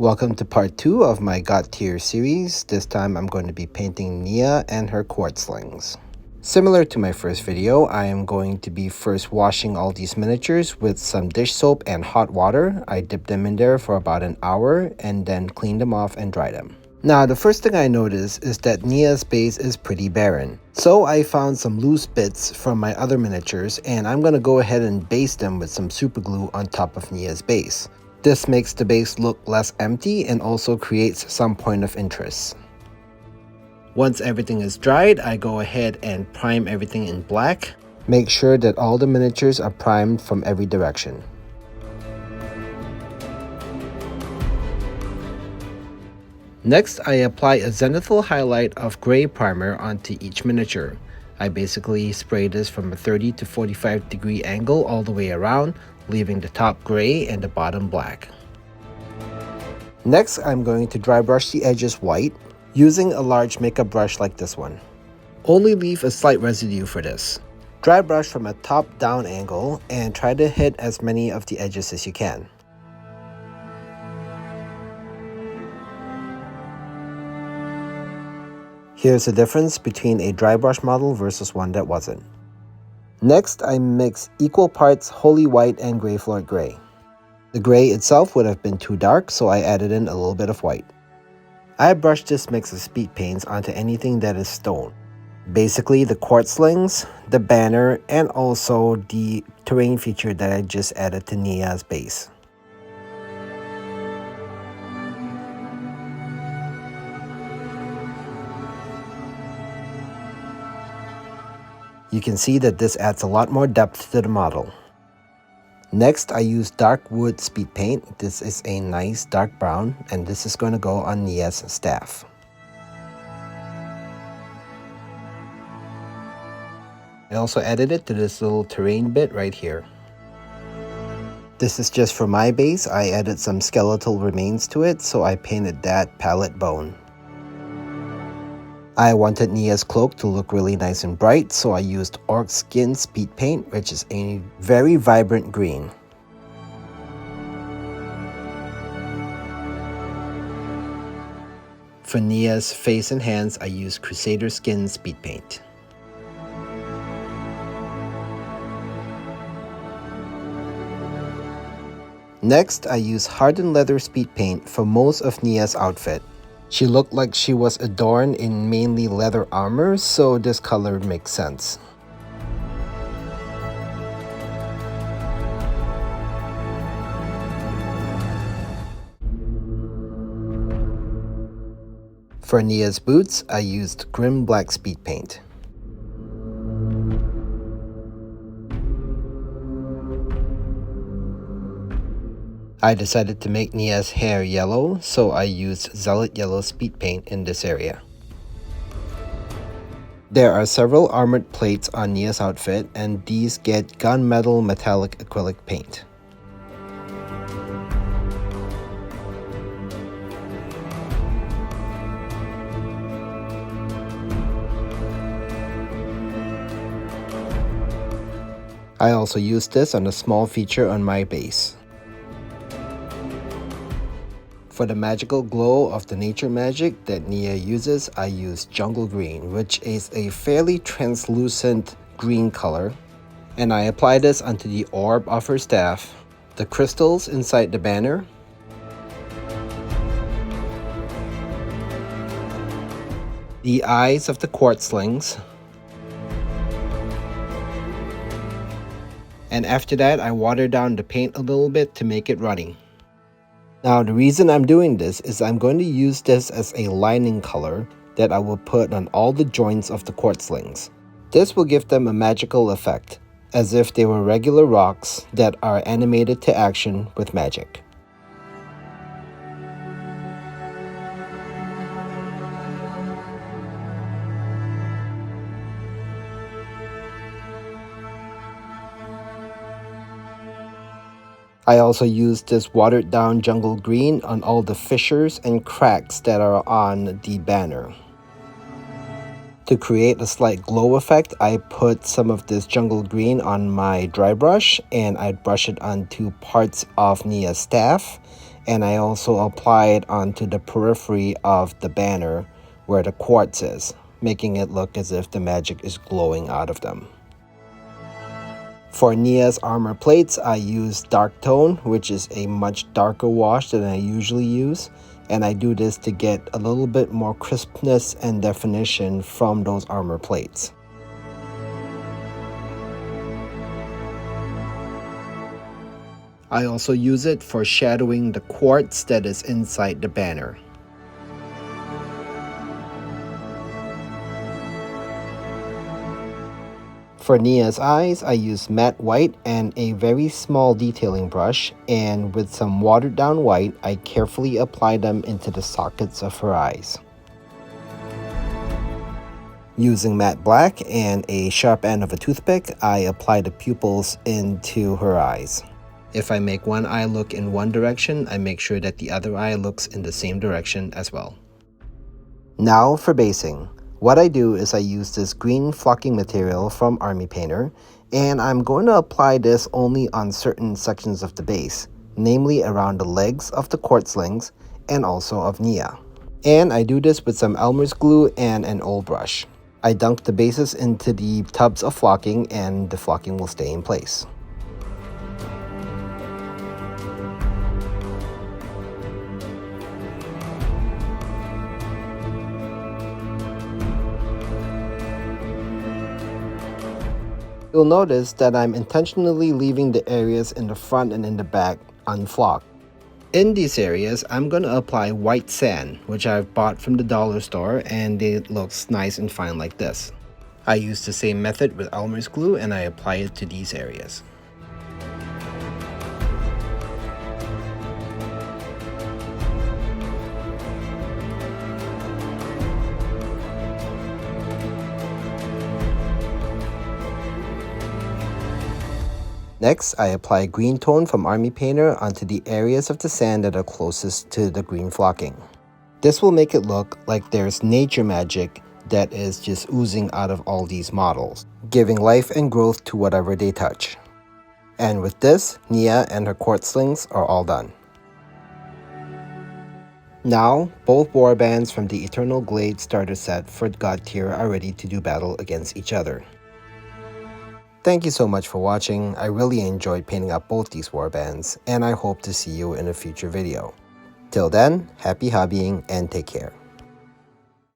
Welcome to part 2 of my Godtear series. This time I'm going to be painting Nia and her Quartzlings. Similar to my first video, I am going to be first washing all these miniatures with some dish soap and hot water. I dipped them in there for about an hour and then cleaned them off and dried them. Now, the first thing I noticed is that Nia's base is pretty barren. So I found some loose bits from my other miniatures and I'm going to go ahead and base them with some super glue on top of Nia's base. This makes the base look less empty and also creates some point of interest. Once everything is dried, I go ahead and prime everything in black. Make sure that all the miniatures are primed from every direction. Next, I apply a zenithal highlight of gray primer onto each miniature. I basically spray this from a 30 to 45 degree angle all the way around, leaving the top gray and the bottom black. Next, I'm going to dry brush the edges white using a large makeup brush like this one. Only leave a slight residue for this. Dry brush from a top-down angle and try to hit as many of the edges as you can. Here's the difference between a dry brush model versus one that wasn't. Next, I mix equal parts holy white and gray florid gray. The gray itself would have been too dark, so I added in a little bit of white. I brushed this mix of speed paints onto anything that is stone. Basically the Quartzlings, the banner, and also the terrain feature that I just added to Nia's base. You can see that this adds a lot more depth to the model. Next, I use dark wood speed paint. This is a nice dark brown, and this is going to go on Nia's staff. I also added it to this little terrain bit right here. This is just for my base. I added some skeletal remains to it, so I painted that palette bone. I wanted Nia's cloak to look really nice and bright, so I used orc skin speed paint, which is a very vibrant green. For Nia's face and hands, I used crusader skin speed paint. Next, I used hardened leather speed paint for most of Nia's outfit. She looked like she was adorned in mainly leather armor, so this color makes sense. For Nia's boots, I used grim black speed paint. I decided to make Nia's hair yellow, so I used Zealot Yellow speed paint in this area. There are several armored plates on Nia's outfit, and these get gunmetal metallic acrylic paint. I also used this on a small feature on my base. For the magical glow of the nature magic that Nia uses, I use jungle green, which is a fairly translucent green color. And I apply this onto the orb of her staff, the crystals inside the banner, the eyes of the Quartzlings, and after that I water down the paint a little bit to make it runny. Now, the reason I'm doing this is I'm going to use this as a lining color that I will put on all the joints of the Quartzlings. This will give them a magical effect, as if they were regular rocks that are animated to action with magic. I also used this watered down jungle green on all the fissures and cracks that are on the banner. To create a slight glow effect, I put some of this jungle green on my dry brush and I brush it onto parts of Nia's staff and I also apply it onto the periphery of the banner where the quartz is, making it look as if the magic is glowing out of them. For Nia's armor plates, I use Dark Tone, which is a much darker wash than I usually use, and I do this to get a little bit more crispness and definition from those armor plates. I also use it for shadowing the quartz that is inside the banner. For Nia's eyes, I use matte white and a very small detailing brush, and with some watered down white, I carefully apply them into the sockets of her eyes. Using matte black and a sharp end of a toothpick, I apply the pupils into her eyes. If I make one eye look in one direction, I make sure that the other eye looks in the same direction as well. Now for basing. What I do is I use this green flocking material from Army Painter, and I'm going to apply this only on certain sections of the base, namely around the legs of the Quartzlings and also of Nia. And I do this with some Elmer's glue and an old brush. I dunk the bases into the tubs of flocking and the flocking will stay in place. You'll notice that I'm intentionally leaving the areas in the front and in the back unflocked. In these areas, I'm going to apply white sand, which I've bought from the dollar store, and it looks nice and fine like this. I use the same method with Elmer's glue and I apply it to these areas. Next, I apply green tone from Army Painter onto the areas of the sand that are closest to the green flocking. This will make it look like there's nature magic that is just oozing out of all these models, giving life and growth to whatever they touch. And with this, Nia and her Quartzlings are all done. Now, both warbands from the Eternal Glade starter set for Godtear are ready to do battle against each other. Thank you so much for watching. I really enjoyed painting up both these warbands, and I hope to see you in a future video. Till then, happy hobbying and take care.